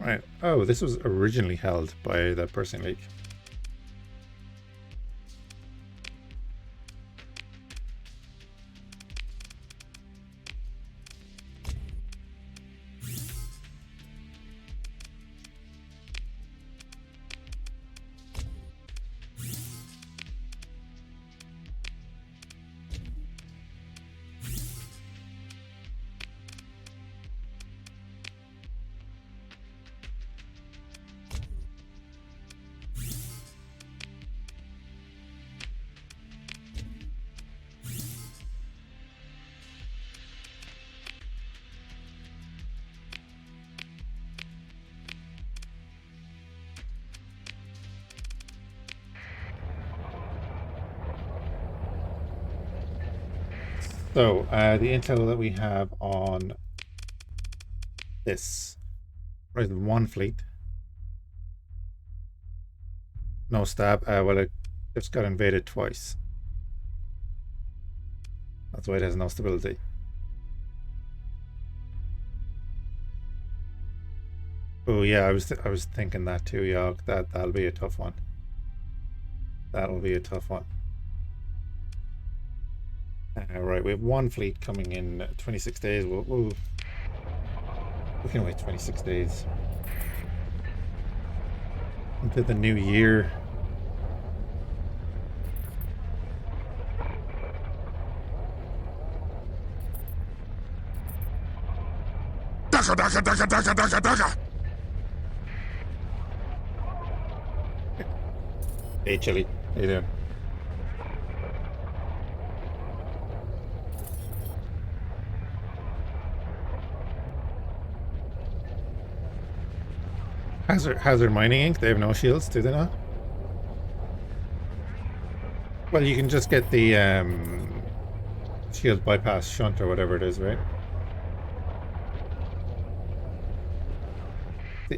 Right. Oh, this was originally held by that Persian League. So, the intel that we have on this, right, one fleet. No stab. Well, it just got invaded twice. That's why it has no stability. Oh yeah, I was thinking that too, Yog. That'll be a tough one. That'll be a tough one. Right, we have one fleet coming in 26 days. We can wait 26 days into the new year. Dakka Dakka Dakka Dakka Dakka Dakka. Hey, Chili. How you doing? Hazard Mining Inc. They have no shields, do they not? Well, you can just get the shield bypass shunt or whatever it is, right?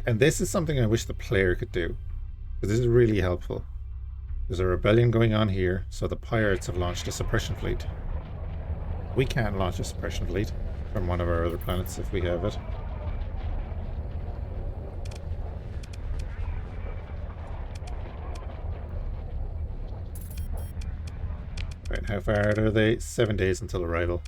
And this is something I wish the player could do, because this is really helpful. There's a rebellion going on here, so the pirates have launched a suppression fleet. We can't launch a suppression fleet from one of our other planets if we have it. Right, how far out are they? 7 days until arrival.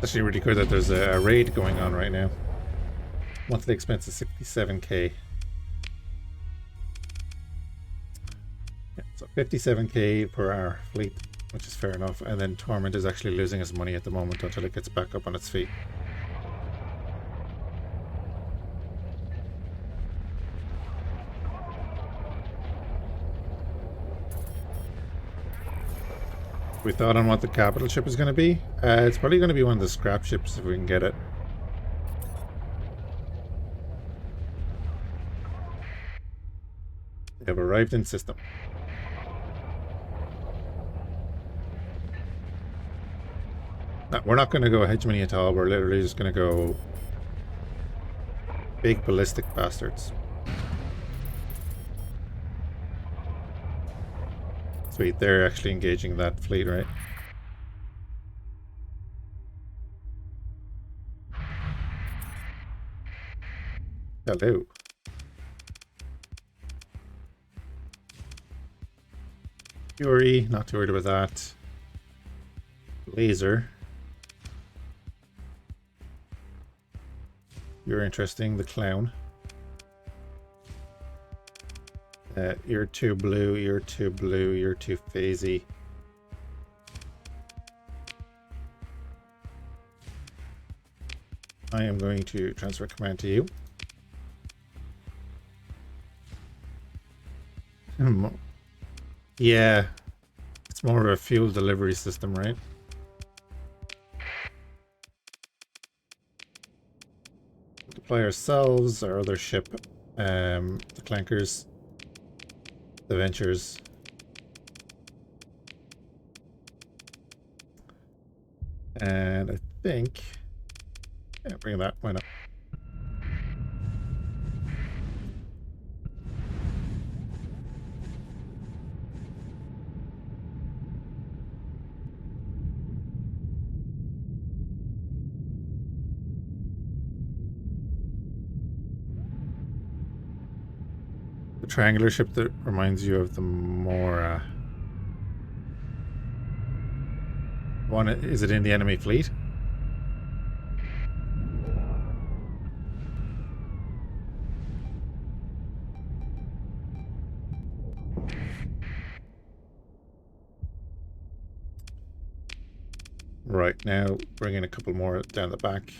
Actually really good that there's a raid going on right now. Monthly expense is 67k. Yeah, so 57k per hour fleet, which is fair enough. And then Torment is actually losing his money at the moment until it gets back up on its feet. We thought on what the capital ship is going to be. It's probably going to be one of the scrap ships if we can get it. They have arrived in system. No, we're not going to go hegemony at all. We're literally just going to go big ballistic bastards. Sweet, they're actually engaging that fleet, right? Hello. Fury, not too worried about that. Laser. You're interesting, the clown. You're too blue, you're too blue, you're too phasey. I am going to transfer command to you. Yeah, it's more of a fuel delivery system, right? Deploy ourselves, our other ship, the Clankers. The Ventures. And I think... Yeah, bring that. Why not? The triangular ship that reminds you of the more... one, is it in the enemy fleet? Right, now bring in a couple more down the back.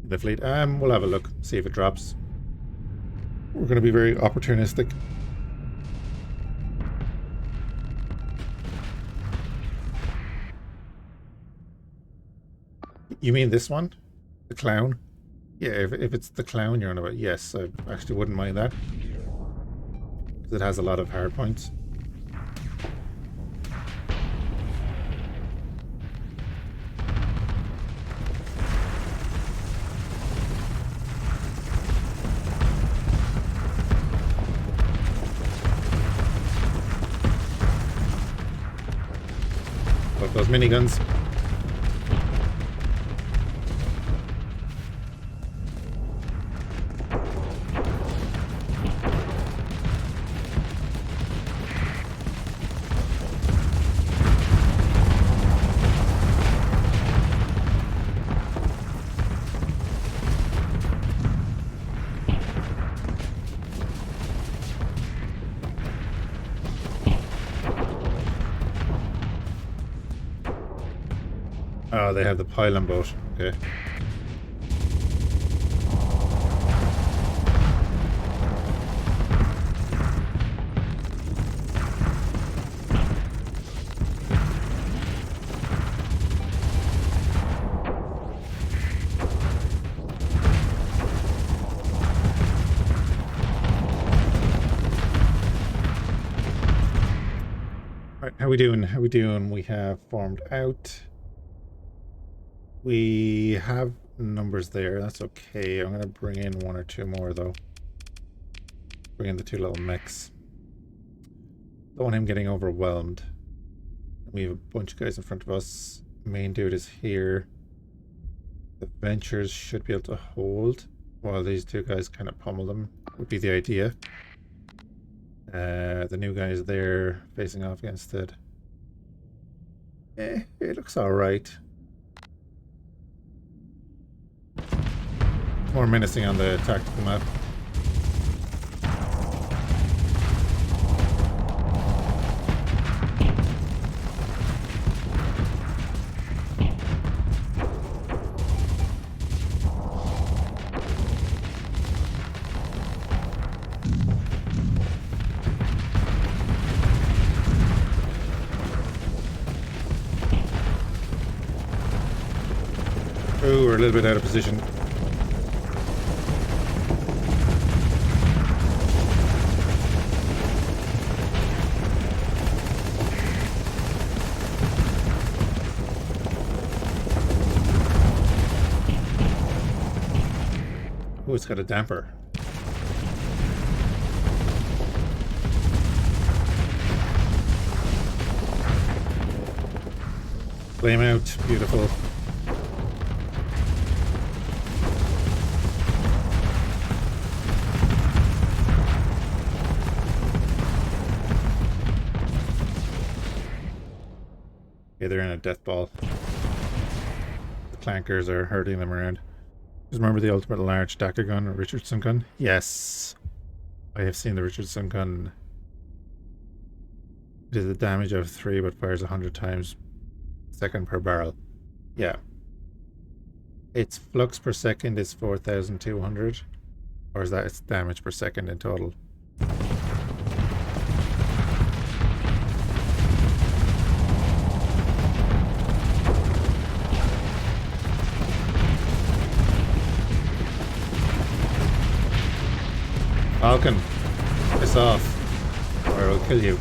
The fleet. We'll have a look, see if it drops. We're going to be very opportunistic. You mean this one? The clown? Yeah, if it's the clown you're on about, yes, I actually wouldn't mind that. Because it has a lot of hard points. Love those miniguns. Oh, they have the pylon boat. Okay. Right, how we doing? How we doing? We have formed out. We have numbers there. That's okay. I'm going to bring in one or two more, though. Bring in the two little mechs. Don't want him getting overwhelmed. We have a bunch of guys in front of us. Main dude is here. The Ventures should be able to hold while these two guys kind of pummel them. Would be the idea. The new guy is there facing off against it. It looks alright. More menacing on the tactical map. Oh, we're a little bit out of position. Oh, it's got a damper. Flame out. Beautiful. Okay, they're in a death ball. The clankers are hurting them around. Just remember the ultimate large Dakka gun or Richardson gun? Yes. I have seen the Richardson gun. It is a damage of 3 but fires 100 times second per barrel. Yeah. Its flux per second is 4,200. Or is that its damage per second in total? Falcon, piss off. or I will kill you.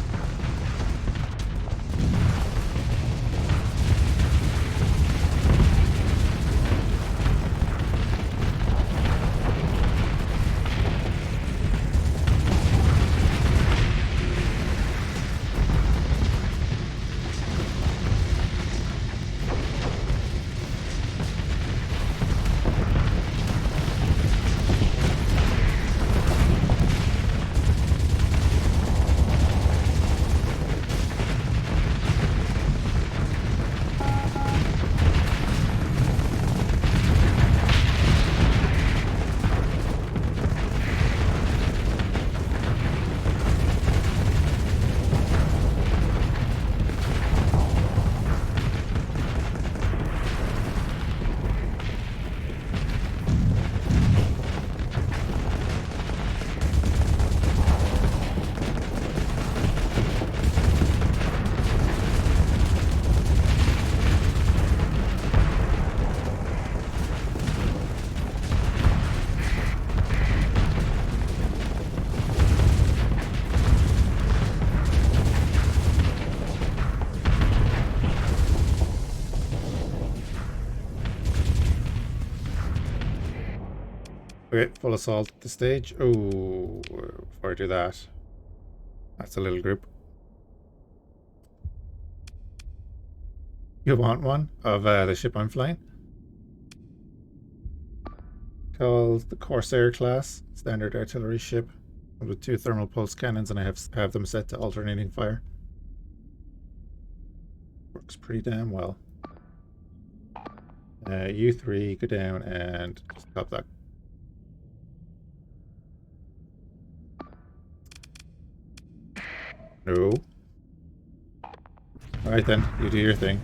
Okay, full assault at the stage. Oh, before I do that, that's a little group. You want one of the ship I'm flying? Called the Corsair class, standard artillery ship with 2 thermal pulse cannons, and I have them set to alternating fire. Works pretty damn well. You 3 go down and stop that. No. Alright then, you do your thing.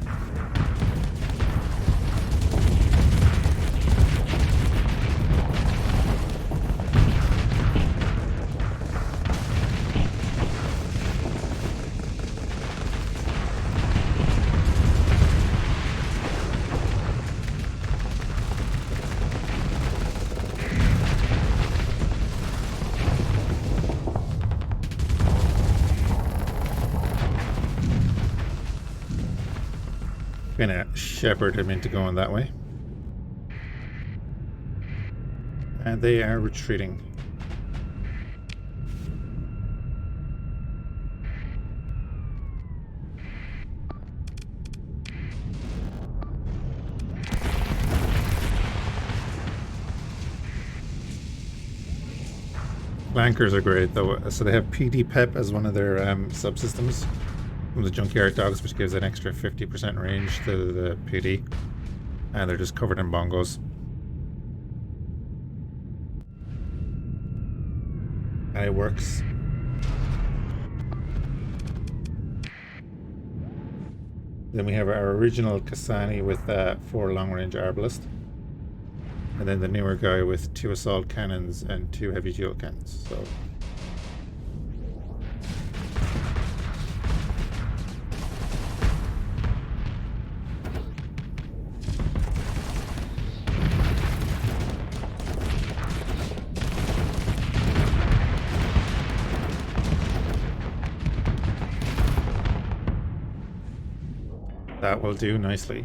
Gonna shepherd him into going that way. And they are retreating. Flankers are great though, so they have PD Pep as one of their subsystems from the Junkyard Dogs, which gives an extra 50% range to the PD, and they're just covered in bongos. And it works. Then we have our original Kasani with 4 long-range arbalist, and then the newer guy with 2 assault cannons and 2 heavy dual cannons. So that will do nicely.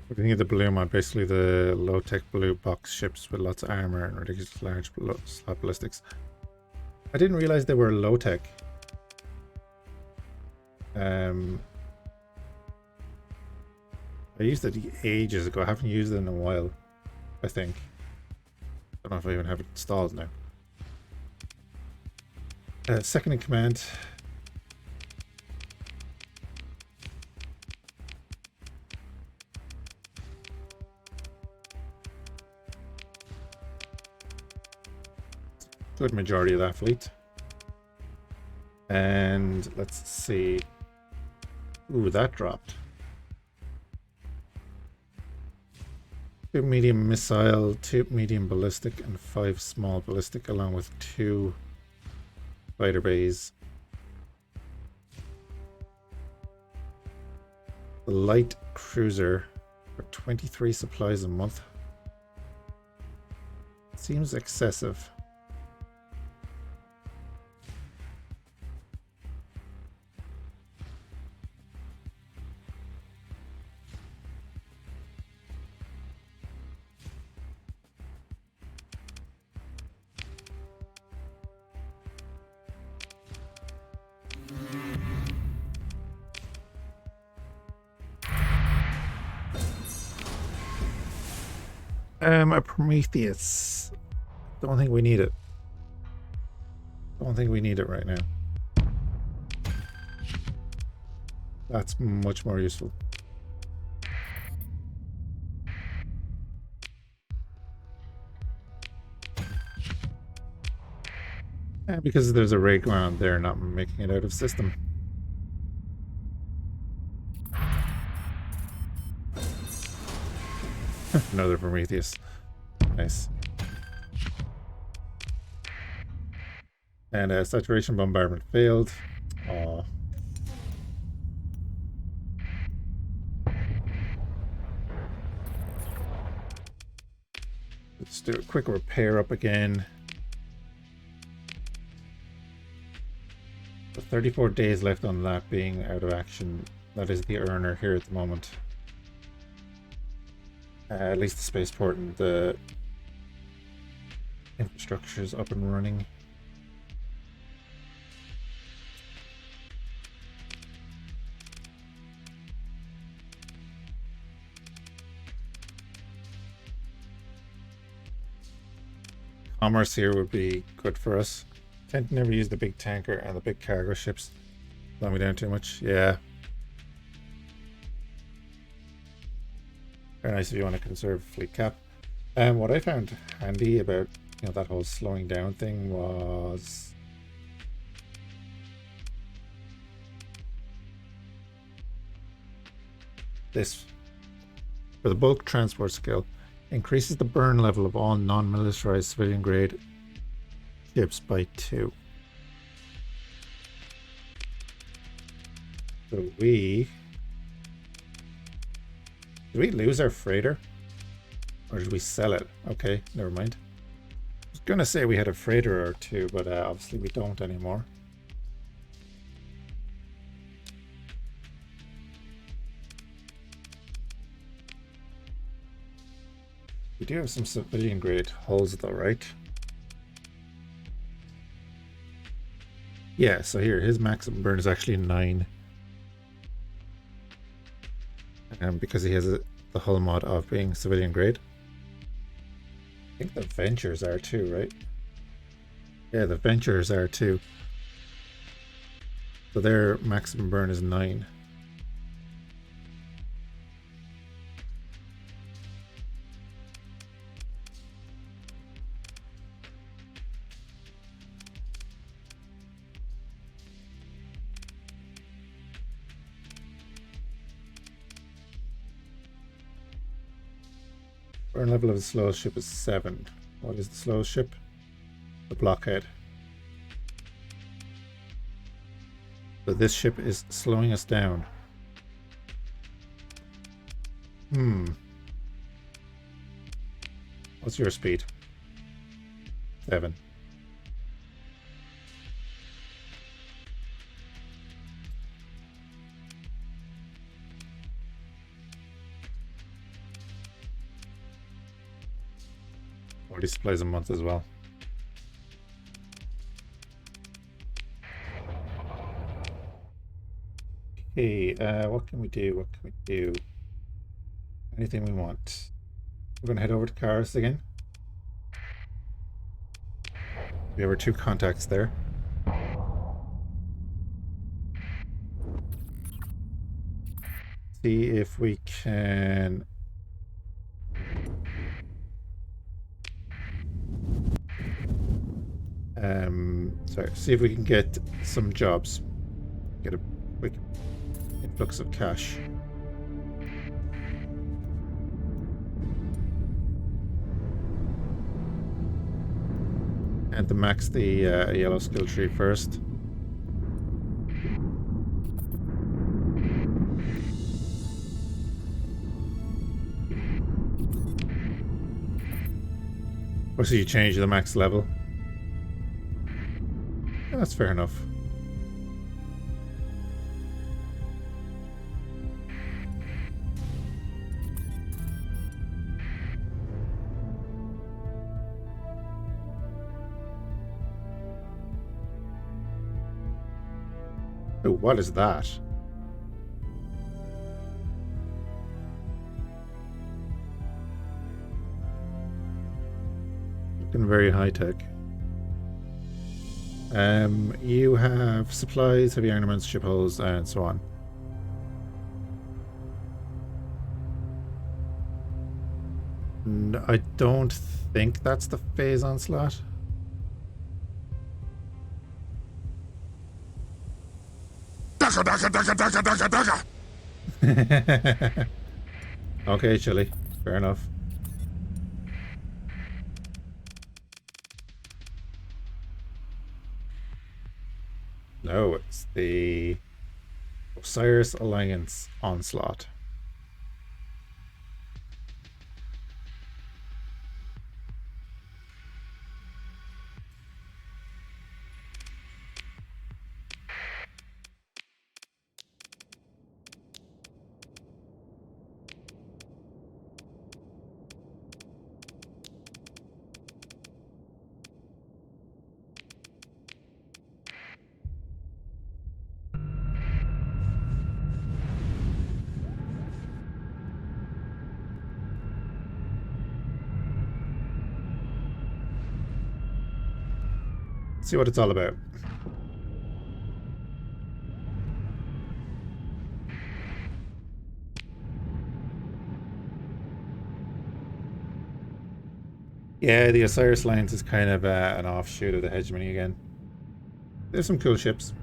What do you think of the blue mod? Basically the low-tech blue box ships with lots of armor and ridiculous large slot ballistics. I didn't realize they were low-tech. I used it ages ago. I haven't used it in a while, I think. Don't know if I even have it installed now. Second in command. Good majority of that fleet. And let's see. Ooh, that dropped. 2 medium missile, 2 medium ballistic, and 5 small ballistic, along with 2 fighter bays. the light cruiser for 23 supplies a month. Seems excessive. A Prometheus. Don't think we need it. Don't think we need it right now. That's much more useful. Because there's a ray around there, not making it out of system. Another Prometheus. Nice. And saturation bombardment failed. Aww. Let's do a quick repair up again. So 34 days left on that being out of action. That is the earner here at the moment. At least the spaceport and the infrastructure is up and running. Commerce here would be good for us. Tend to never use the big tanker and the big cargo ships. Slow me down too much. Yeah. Very nice if you want to conserve fleet cap. What I found handy about that whole slowing down thing was this. For the bulk transport skill, increases the burn level of all non-militarized civilian grade ships by 2. So did we lose our freighter? Or did we sell it? Okay, never mind. I was gonna say we had a freighter or two, but obviously we don't anymore. We do have some civilian grade hulls though, right? Yeah, so here, his maximum burn is actually 9. Because he has the hull mod of being civilian grade. I think the Ventures are too, right? Yeah, the Ventures are too. So their maximum burn is 9. Burn level of the slowest ship is 7. What is the slowest ship? The Blockhead. So this ship is slowing us down. What's your speed? 7. Supplies a month as well. Okay, what can we do? What can we do? Anything we want. We're gonna head over to Karis again. We have our 2 contacts there. See if we can see if we can get some jobs. Get a quick influx of cash. And to max the yellow skill tree first. Or so you change the max level. Yeah, that's fair enough. Oh, what is that? Looking very high tech. You have supplies, heavy armaments, ship hulls, and so on. No, I don't think that's the phase onslaught. Dakka Dakka Dakka Dakka Dakka Dakka! Okay, Chili. Fair enough. No, it's the Osiris Alliance Onslaught. Let's see what it's all about. Yeah, the Osiris Alliance is kind of an offshoot of the hegemony again. There's some cool ships.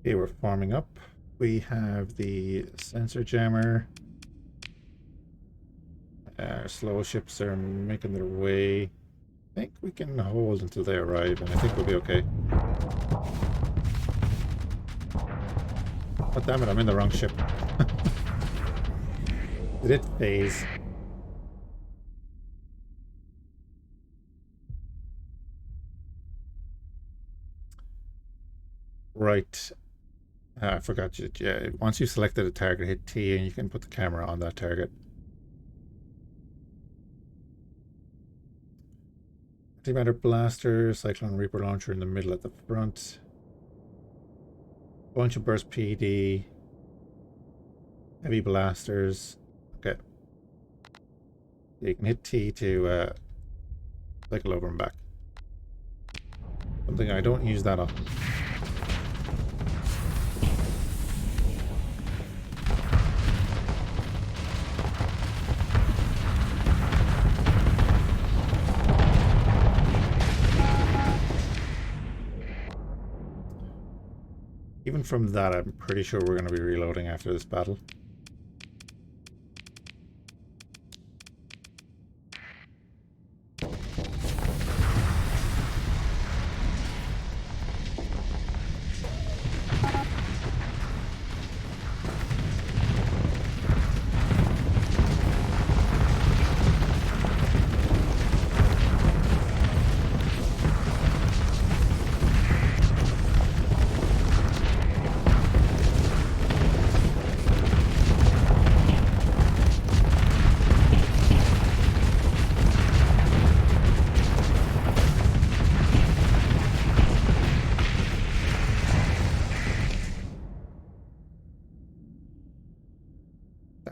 Okay, we're farming up. We have the sensor jammer. Our slow ships are making their way. I think we can hold until they arrive, and I think we'll be okay. Oh, damn it, I'm in the wrong ship. Did it phase? Right. I forgot you. Yeah, once you selected a target, hit T and you can put the camera on that target. Antimatter blaster, Cyclone Reaper launcher in the middle at the front. Bunch of burst PD. Heavy blasters. Okay. You can hit T to cycle over and back. Something I don't use that often. Even from that, I'm pretty sure we're going to be reloading after this battle.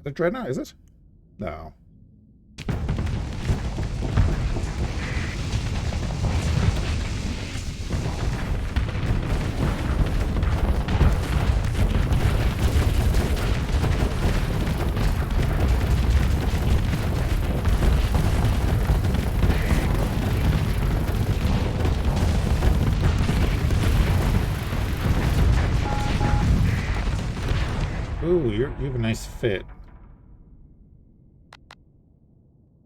The Dreadnought, is it? No. Ooh, you have a nice fit.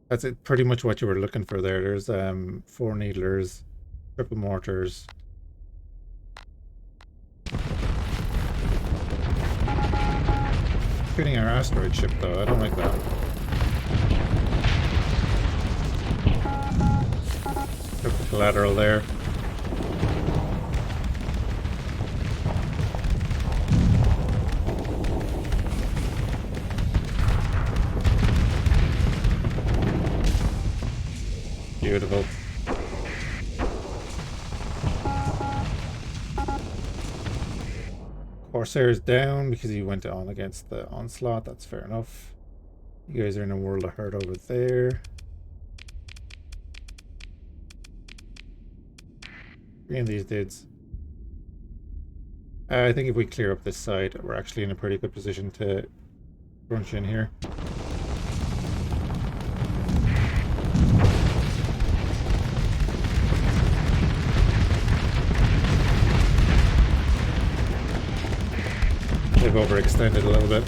That's it, pretty much what you were looking for there. There's 4 needlers, triple mortars. Shooting our asteroid ship though, I don't like that. Took the collateral there. Beautiful. Corsair's down because he went on against the onslaught. That's fair enough. You guys are in a world of hurt over there. Three of these dudes. I think if we clear up this side, we're actually in a pretty good position to crunch in here. They've overextended a little bit.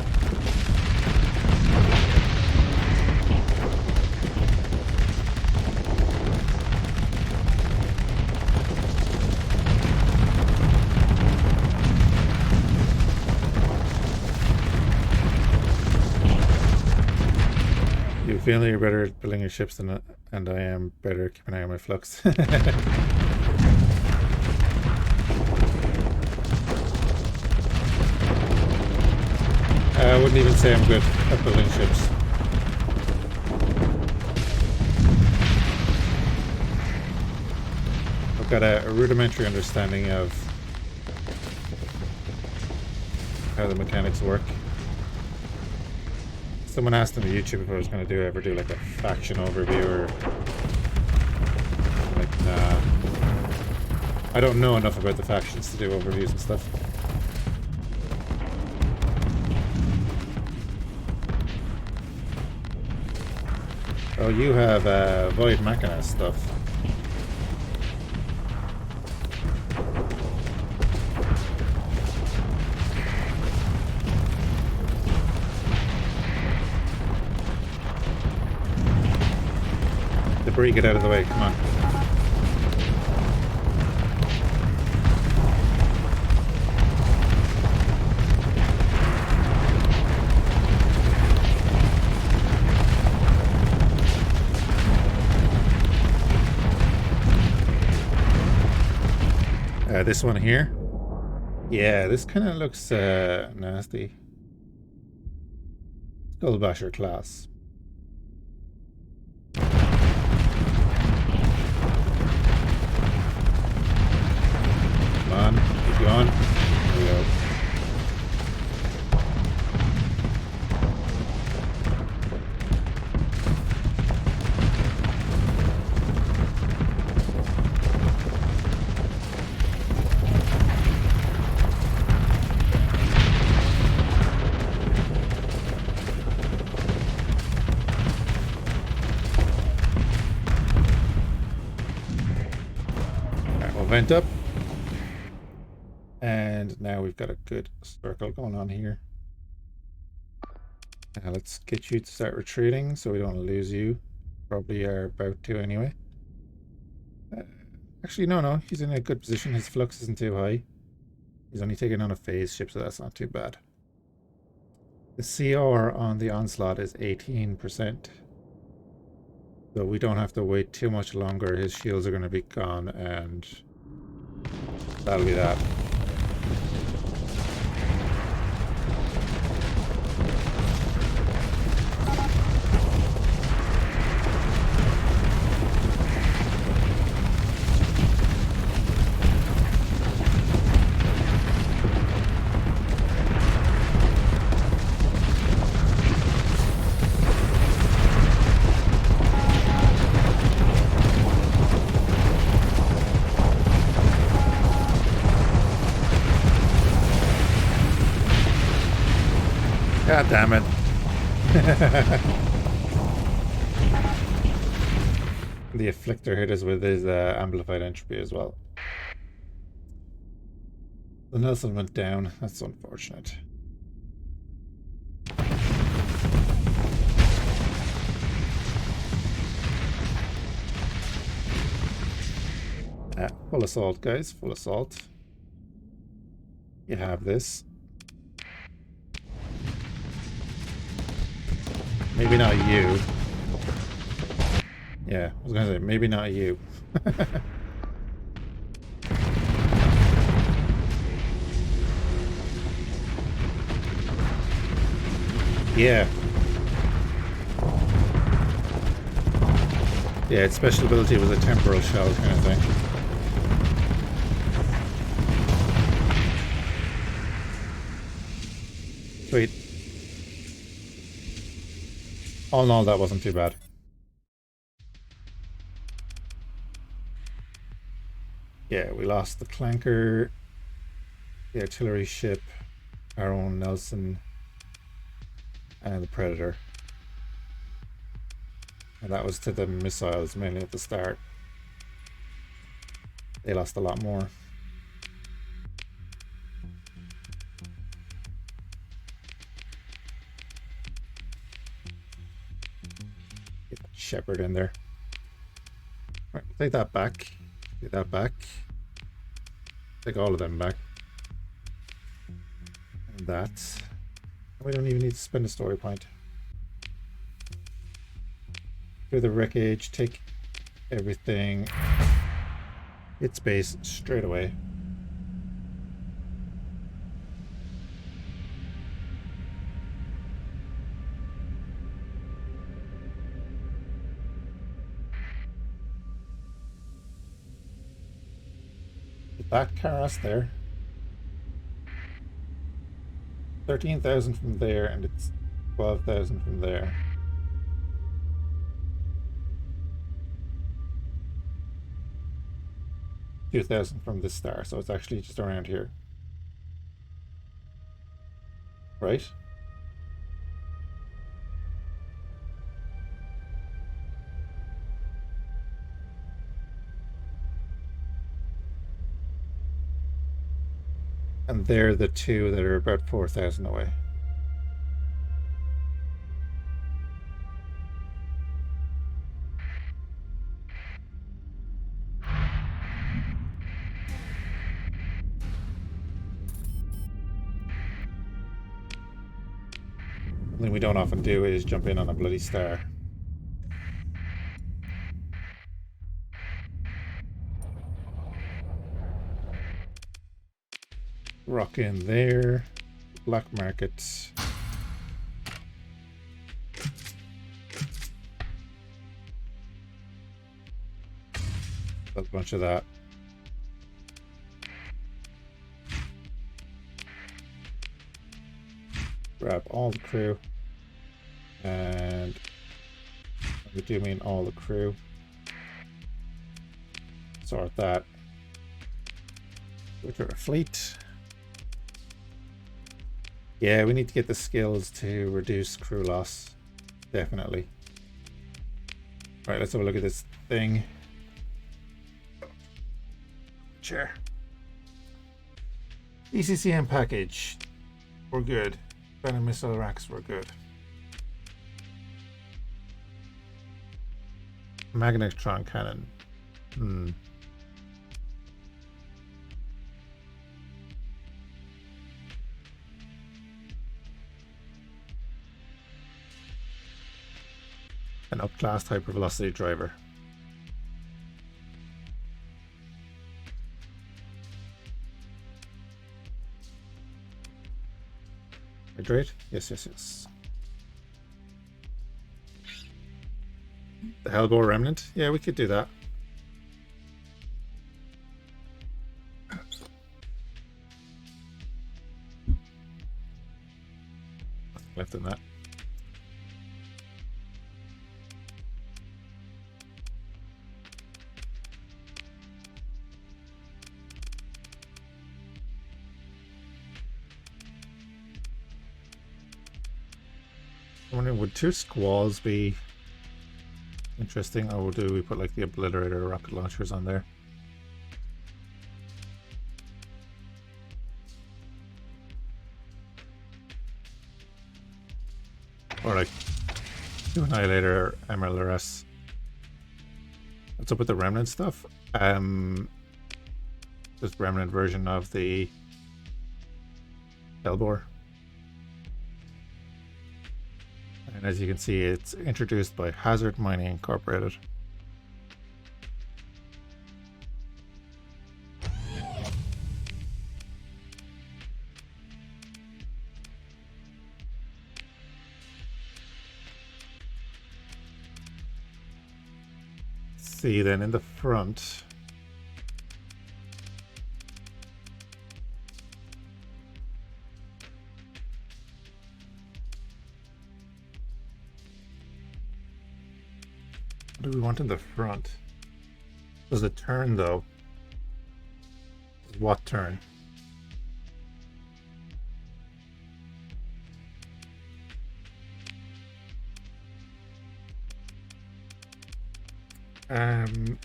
You feel you're better at building your ships than and I am better at keeping an eye on my flux. I wouldn't even say I'm good at building ships. I've got a rudimentary understanding of how the mechanics work. Someone asked on YouTube if I was going to ever do like a faction overview or like, nah. I don't know enough about the factions to do overviews and stuff. Oh, you have Void Machina stuff. Debris, get out of the way, come on. This one here. Yeah, this kind of looks nasty. Skullbasher class. Come on, keep going. There we go. Vent up, and now we've got a good circle going on here. Now let's get you to start retreating so we don't lose you. Probably are about to anyway. Actually, no, he's in a good position. His flux isn't too high. He's only taking on a phase ship, so that's not too bad. The CR on the onslaught is 18%. So we don't have to wait too much longer. His shields are going to be gone, and that'll be that. God damn it. The Afflictor hit us with his amplified entropy as well. The Nelson went down. That's unfortunate. Full assault, guys. Full assault. You have this. Maybe not you. Yeah, I was gonna say, maybe not you. Yeah. Yeah, its special ability was a temporal shell kind of thing. Sweet. All in all, that wasn't too bad. Yeah, we lost the clanker, the artillery ship, our own Nelson, and the Predator. And that was to the missiles mainly at the start. They lost a lot more. Get Shepard in there. Right, take that back. Take that back. Take all of them back. And that. We don't even need to spend a story point. Do the wreckage, take everything. Hit space straight away. Get that Karas there. 13,000 from there, and it's 12,000 from there. $2,000 from this star, so it's actually just around here. Right? And they're the two that are about 4,000 away. Something we don't often do is jump in on a bloody star. Rock in there. Black market. A bunch of that. Grab all the crew. And we do mean all the crew. Sort that. Go to our fleet. Yeah, we need to get the skills to reduce crew loss. Definitely. Alright, let's have a look at this thing. Chair. ECCM package. We're good. Venom missile racks, we're good. Magnetron cannon. An up-class hypervelocity driver. Hydrate? Yes, yes, yes. The Hellbore Remnant? Yeah, we could do that. Left in that. I'm wondering, would 2 squalls be interesting, or do we put like the obliterator rocket launchers on there? Or like 2 annihilator MLRS. What's up with the remnant stuff? This remnant version of the Hellbore. And as you can see, it's introduced by Hazard Mining Incorporated. See then in the front, what do we want in the front? Does it turn though? What turn?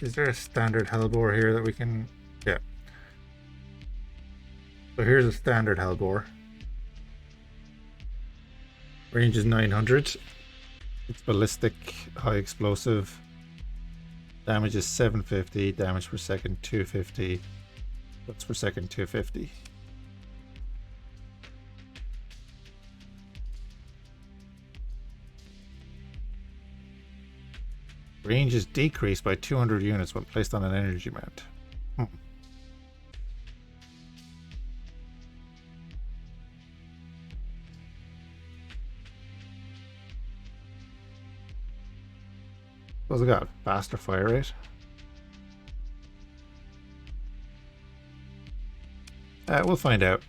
Is there a standard hellbore here that we can... Yeah. So here's a standard hellbore. Range is 900. It's ballistic, high explosive. Damage is 750. Damage per second 250. Looks per second 250. Range is decreased by 200 units when placed on an energy mount. What's it got? Faster fire rate? We'll find out.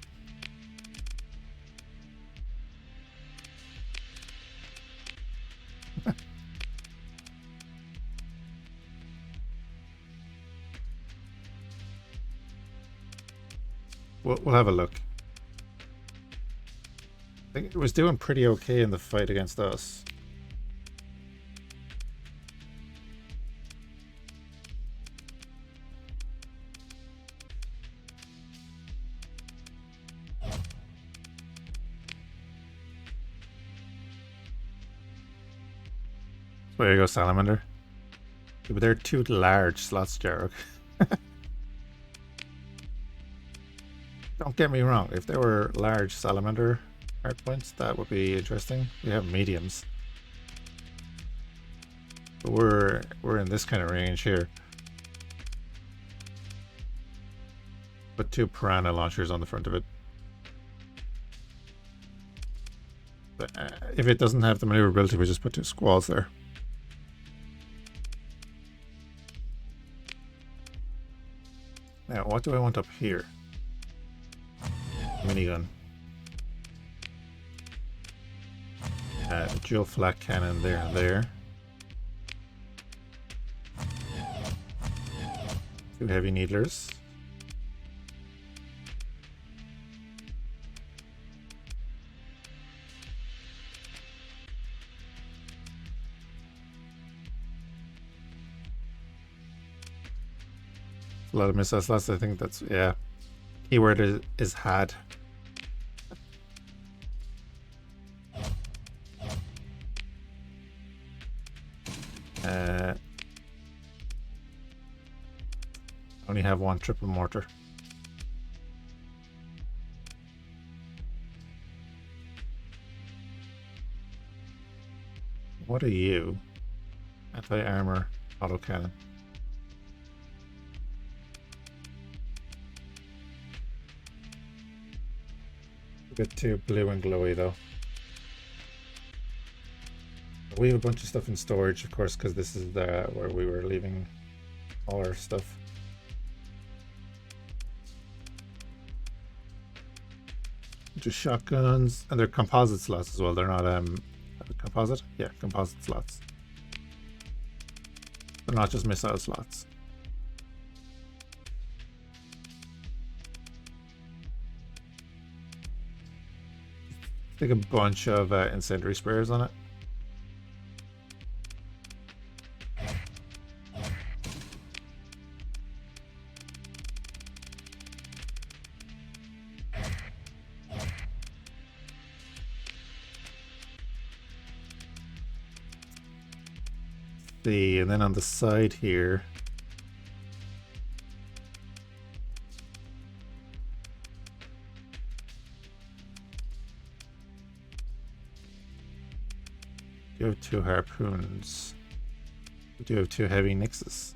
We'll have a look. I think it was doing pretty okay in the fight against us. There you go, Salamander. Yeah, but they're too large slots, Jarok. Don't get me wrong, if there were large Salamander hard points, that would be interesting. We have mediums. But we're in this kind of range here. Put 2 piranha launchers on the front of it. But if it doesn't have the maneuverability, we just put 2 squalls there. Now, what do I want up here? Minigun. Dual flak cannon there and there. 2 heavy needlers. A lot of missile slots. I think that's, yeah. Keyword is had. Only have 1 triple mortar. What are you? Anti-armor autocannon. Get 2 blue and glowy though. We have a bunch of stuff in storage, of course, because this is where we were leaving all our stuff. Just shotguns, and they're composite slots as well. They're not composite. Yeah, composite slots. They're not just missile slots. Take a bunch of incendiary sprayers on it. See, and then on the side here, do have 2 harpoons. We do have 2 heavy nixes.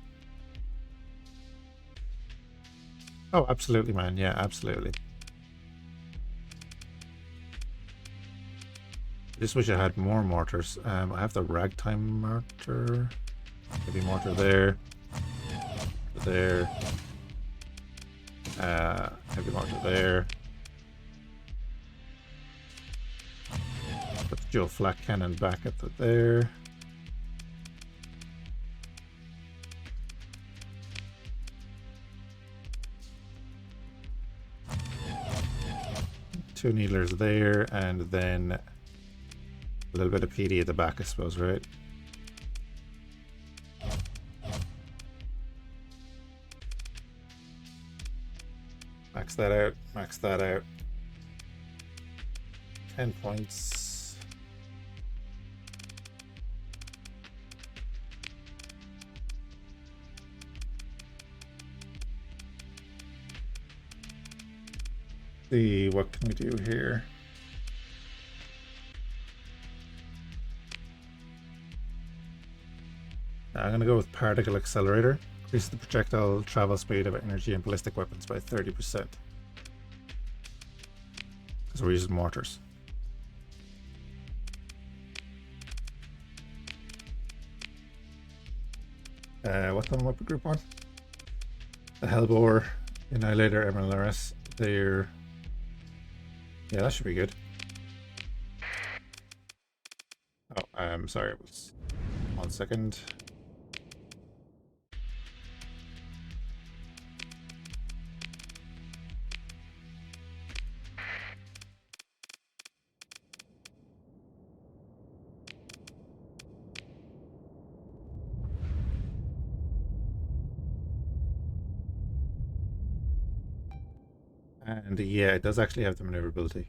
Oh, absolutely, man. Yeah, absolutely. I just wish I had more mortars. I have the ragtime mortar. Heavy mortar there. There. Heavy mortar there. Put the dual flak cannon back at the there. Two needlers there, and then a little bit of PD at the back, I suppose, right? Max that out, max that out. 10 points. See, what can we do here? I'm gonna go with particle accelerator. Increase the projectile travel speed of energy and ballistic weapons by 30%. Because we're using mortars. What's on weapon group 1? The Hellbore, Annihilator, MLRS. They're... Yeah, that should be good. Oh, I'm sorry, it was 1 second. And yeah, it does actually have the maneuverability.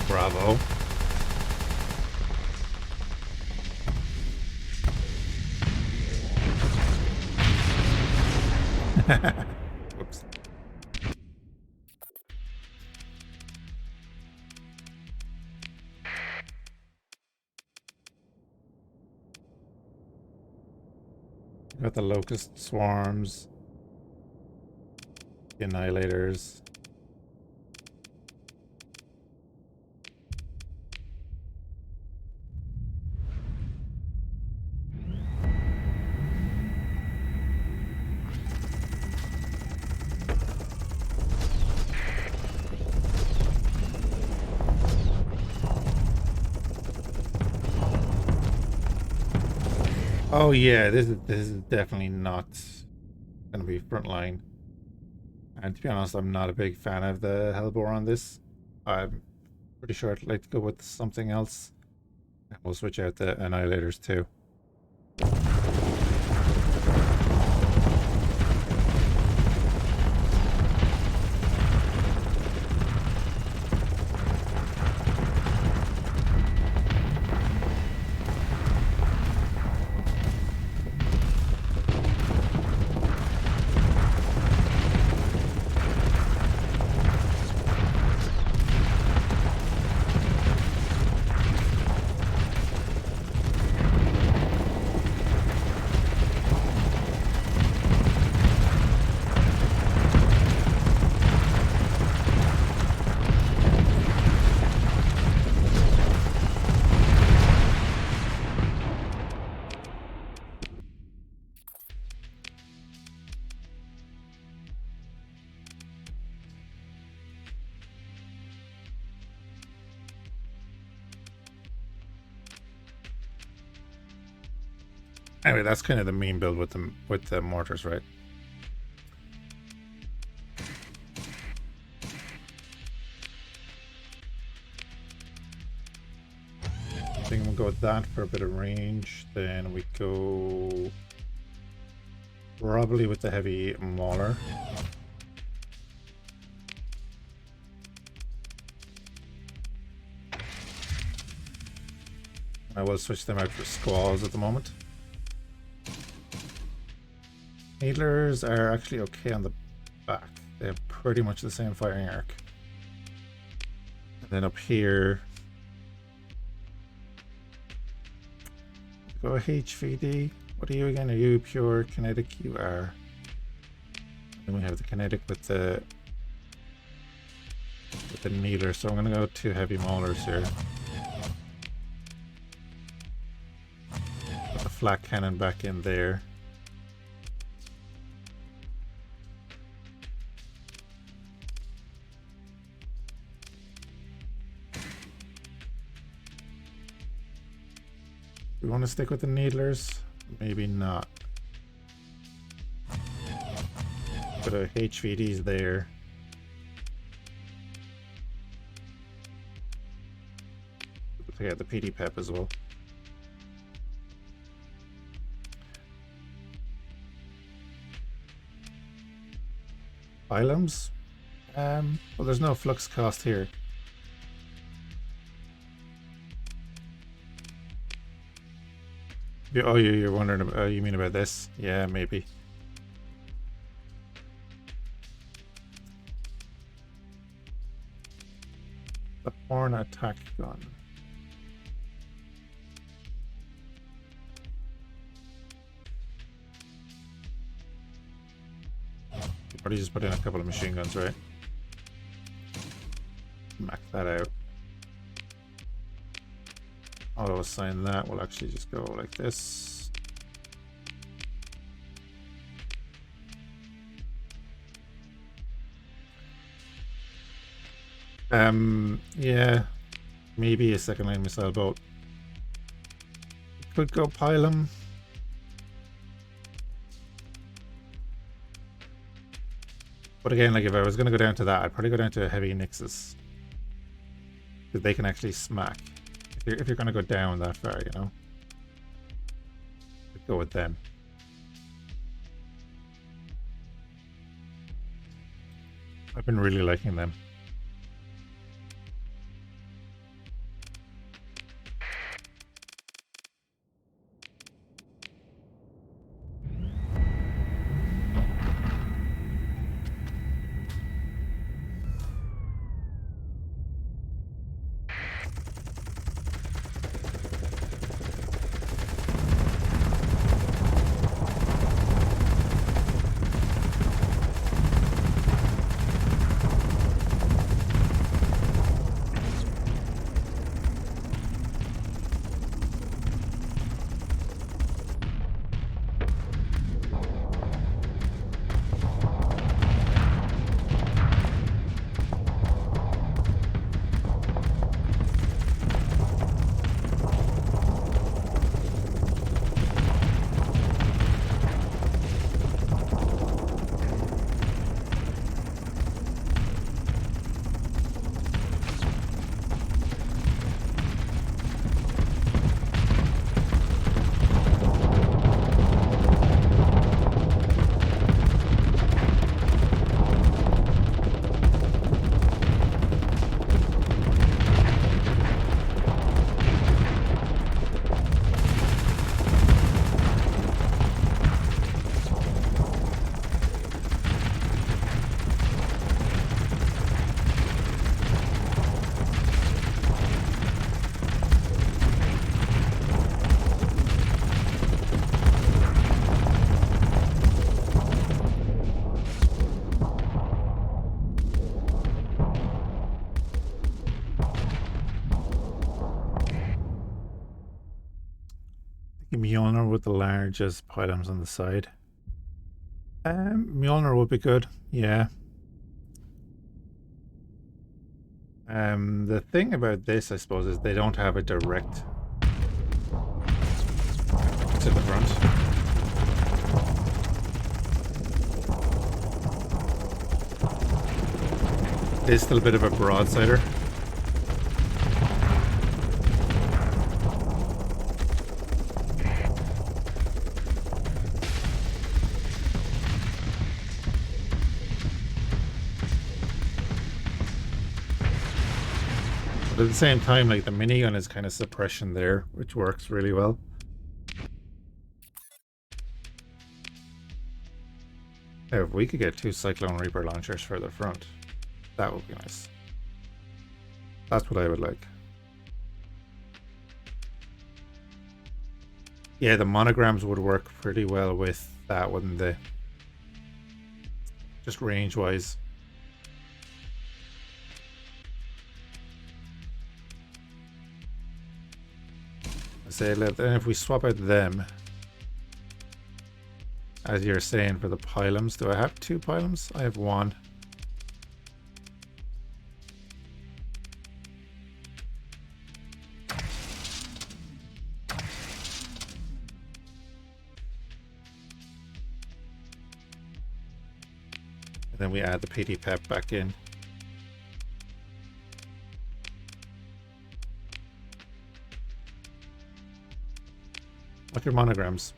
Bravo. Whoops. Got the locust swarms, the annihilators. Oh yeah, this is definitely not gonna be frontline. And to be honest, I'm not a big fan of the Hellbore on this. I'm pretty sure I'd like to go with something else. And we'll switch out the annihilators too. Anyway, that's kind of the main build with the mortars, right? that for a bit of range. Then we go probably with the heavy mauler. I will switch them out for squalls at the moment. Needlers are actually okay on the back. They have pretty much the same firing arc. And then up here, go HVD. What are you again? Are you pure kinetic? You are. Then we have the kinetic with the needler. So I'm gonna go 2 heavy maulers here. Put the flat cannon back in there. We want to stick with the needlers? Maybe not. Put a HVDs there. Take out the PD pep as well. Items? Well, there's no flux cost here. Oh, you're wondering about, you mean about this? Yeah, maybe. The horn attack gun. Probably just put in a couple of machine guns, right? Max that out. Auto assign that. We'll actually just go like this. Yeah, maybe a second line missile boat. Could go pylum. But again, like if I was going to go down to that, I'd probably go down to heavy Nixes. Because they can actually smack. If you're going to go down that far, you know. I'd go with them. I've been really liking them. Mjolnir with the largest pylons on the side. Mjolnir would be good, yeah. The thing about this, I suppose, is they don't have a direct to the front. It is still a bit of a broadsider. But at the same time, like the minigun is kind of suppression there, which works really well. Yeah, if we could get 2 Cyclone Reaper launchers for the front, that would be nice. That's what I would like. Yeah, the monograms would work pretty well with that, wouldn't they? Just range-wise. I say, then if we swap out them, as you're saying, for the pylons, do I have 2 pylons? I have 1. Then we add the PT Pep back in. What's your monograms?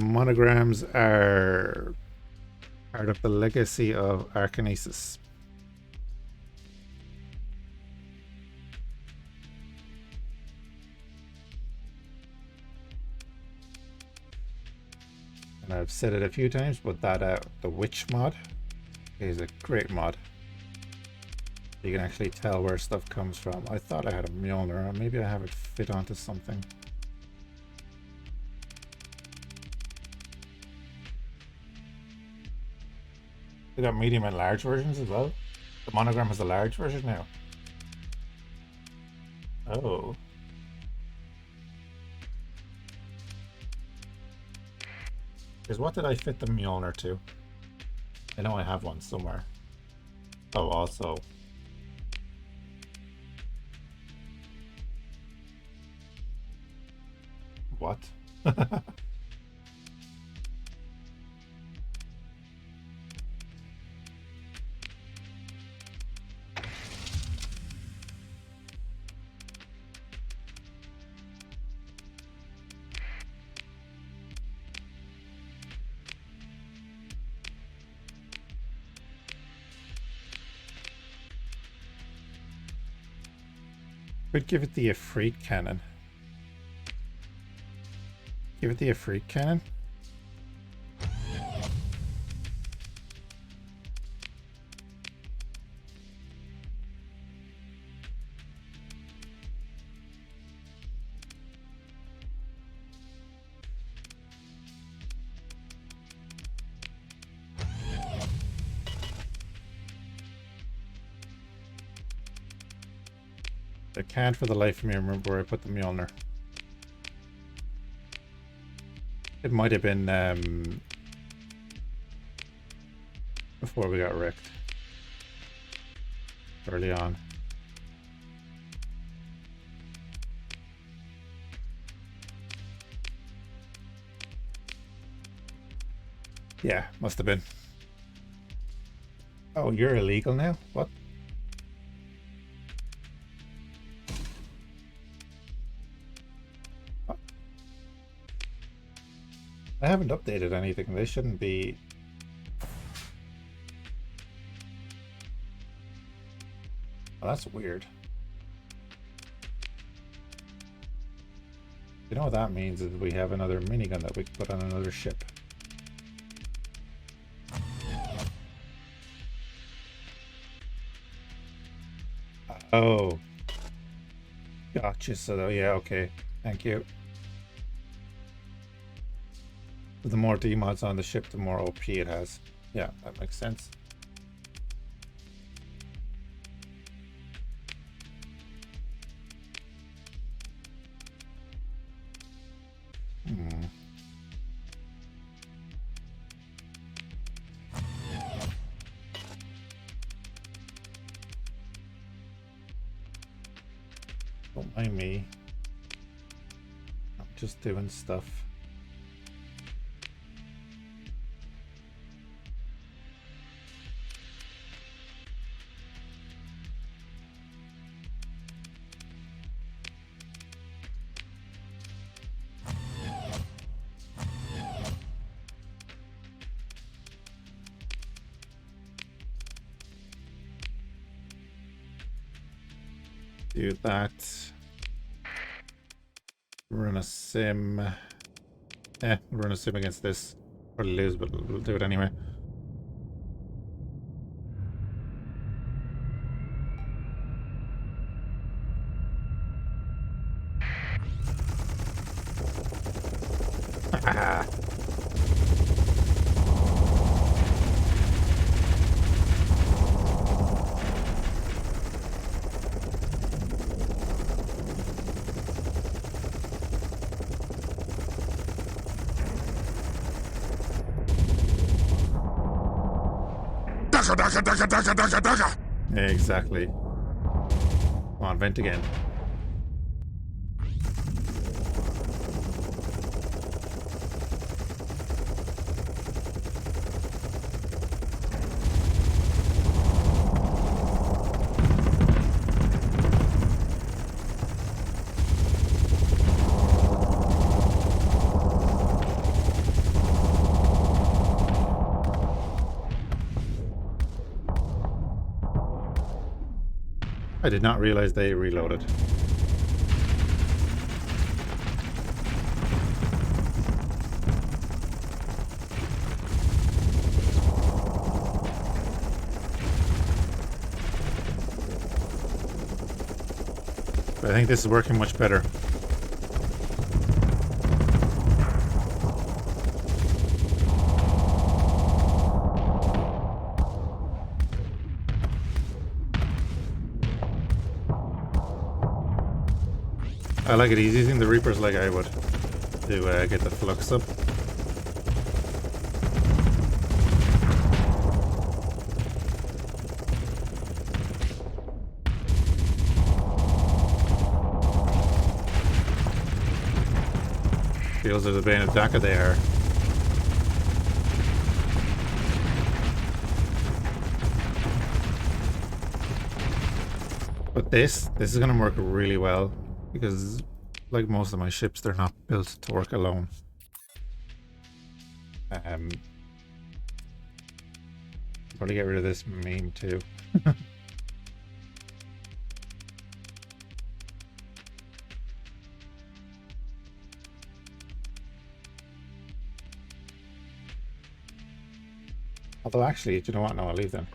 Monograms are part of the legacy of Arcanesis. And I've said it a few times, but that the Witch mod is a great mod. You can actually tell where stuff comes from. I thought I had a Mjolnir, or maybe I have it fit onto something. They got medium and large versions as well. The monogram has a large version now. Oh. Because what did I fit the Mjolnir to? I know I have one somewhere. Oh, also. What? Could give it the Ifrit cannon. Give it the Ifrit cannon. I can't for the life of me remember where I put the Mjolnir. It might have been before we got wrecked. Early on. Yeah, must have been. Oh, you're illegal now? What? I haven't updated anything. They shouldn't be. Oh, that's weird. You know what that means is we have another minigun that we can put on another ship. Oh. Gotcha. So, yeah, okay. Thank you. The more demods on the ship, the more OP it has. Yeah, that makes sense. Don't mind me. I'm just doing stuff. do that. Run a sim. Run a sim against this. Probably lose, but we'll do it anyway. Dakka Dakka Dakka Dakka Dakka Dakka! Exactly. Come on, vent again. I did not realize they reloaded. But I think this is working much better. I like it. He's using the Reapers like I would to get the flux up. Feels are the bane of Dakka they are. But this is going to work really well because, like most of my ships, they're not built to work alone. Probably get rid of this meme too. Although actually, do you know what? No, I'll leave them.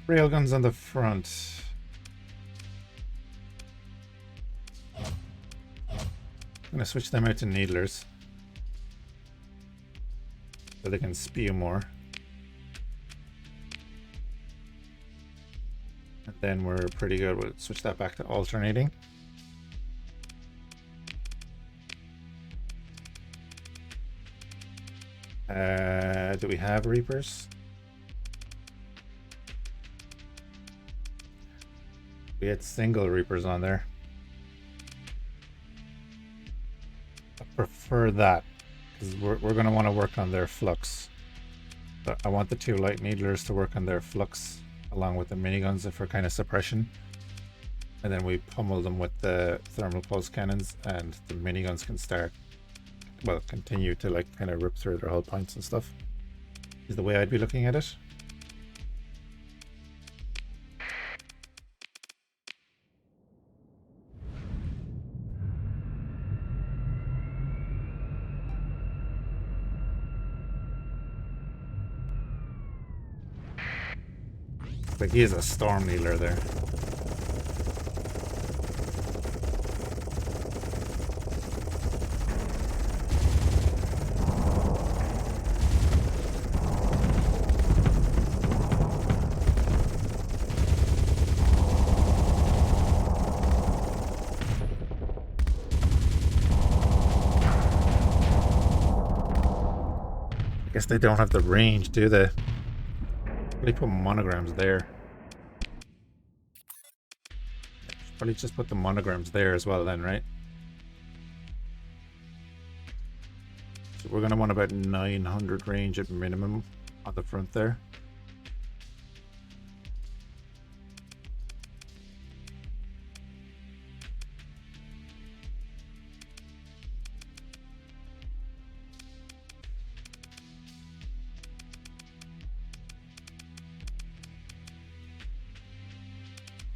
Railguns on the front. I'm gonna switch them out to needlers so they can spew more. And then we're pretty good. We'll switch that back to alternating. Do we have Reapers? We had single Reapers on there. I prefer that because we're going to want to work on their flux. But I want the two light needlers to work on their flux along with the miniguns for kind of suppression. And then we pummel them with the thermal pulse cannons, and the miniguns can start, well, continue to like kind of rip through their hull points and stuff. Is the way I'd be looking at it. Like he is a storm needler there. I guess they don't have the range, do they? Probably put monograms there. Probably just put the monograms there as well then, right? So we're gonna want about 900 range at minimum on the front there.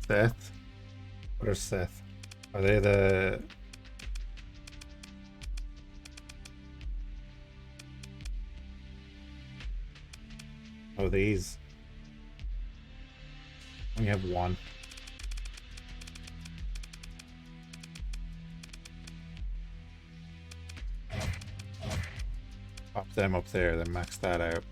Seth? What are Seth? Are they the... Oh, these. We have one. Pop them up there, then max that out.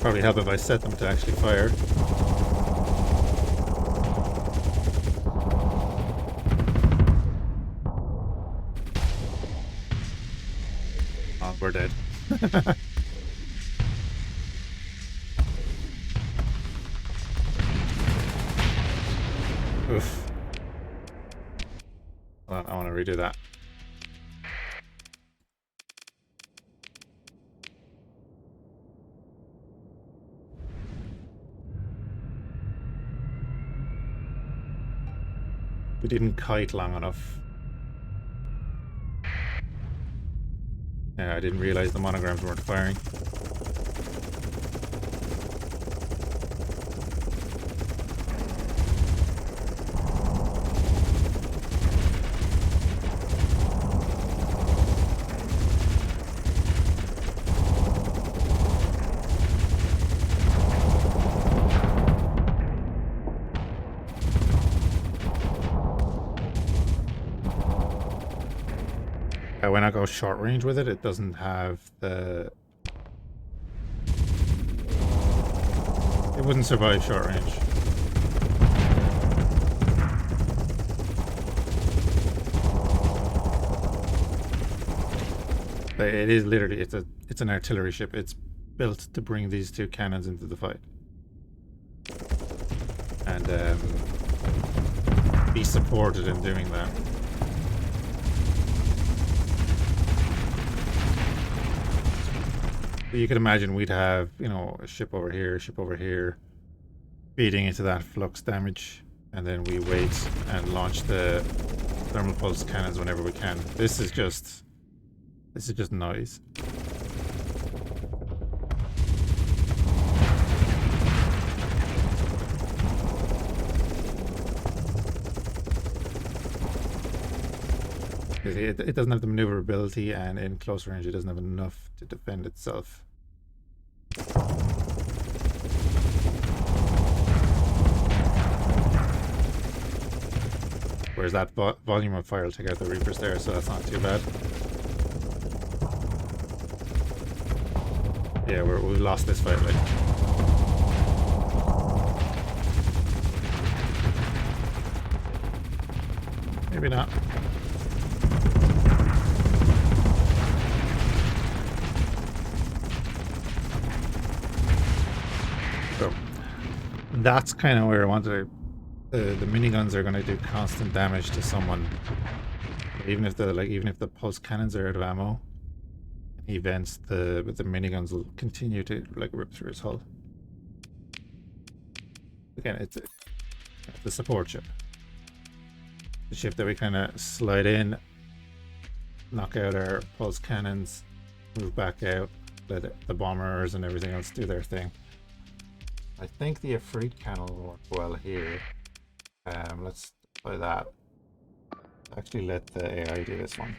Probably help if I set them to actually fire. Oh, we're dead. Oof. Hold on, I want to redo that. We didn't kite long enough. Yeah, I didn't realize the monograms weren't firing. When I go short range with it, it doesn't have the... It wouldn't survive short range. But it is literally, it's an artillery ship. It's built to bring these two cannons into the fight. And be supported in doing that. You could imagine we'd have, you know, a ship over here, feeding into that flux damage, and then we wait and launch the thermal pulse cannons whenever we can. This is just noise. It doesn't have the maneuverability, and in close range it doesn't have enough to defend itself. Whereas that volume of fire will take out the Reapers there, so that's not too bad. Yeah, we've lost this fight, like. Maybe not. So that's kind of where I wanted to. The miniguns are going to do constant damage to someone, even if the pulse cannons are out of ammo. He vents the miniguns will continue to like rip through his hull. Again, it's the support ship, the ship that we kind of slide in, knock out our pulse cannons, move back out, let the bombers and everything else do their thing. I think the Ifrit cannon will work well here. Let's deploy that. Actually, let the AI do this one.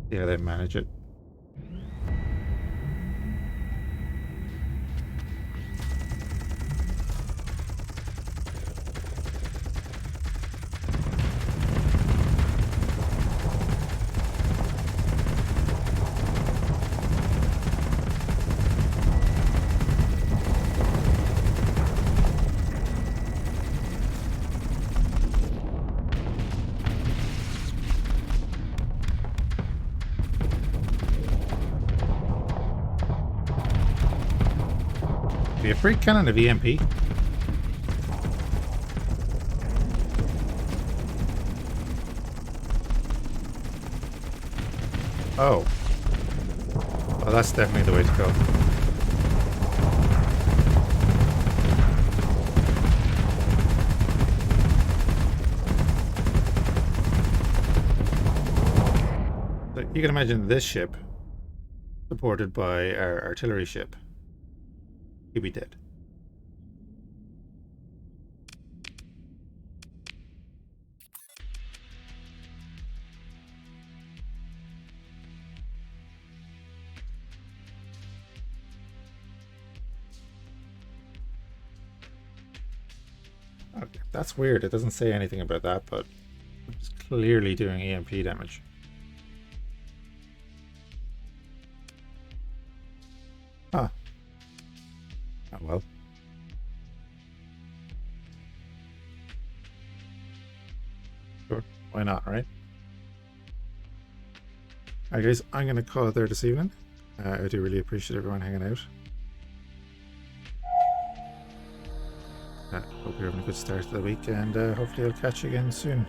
Yeah, they manage it. Be a free cannon of EMP. Oh. Well, that's definitely the way to go. So you can imagine this ship supported by our artillery ship. He'd be dead. Okay, that's weird. It doesn't say anything about that, but it's clearly doing EMP damage. Huh. Oh well. Sure. Why not, right? Alright guys, I'm going to call it there this evening. I do really appreciate everyone hanging out. Hope you're having a good start to the week, and hopefully I'll catch you again soon.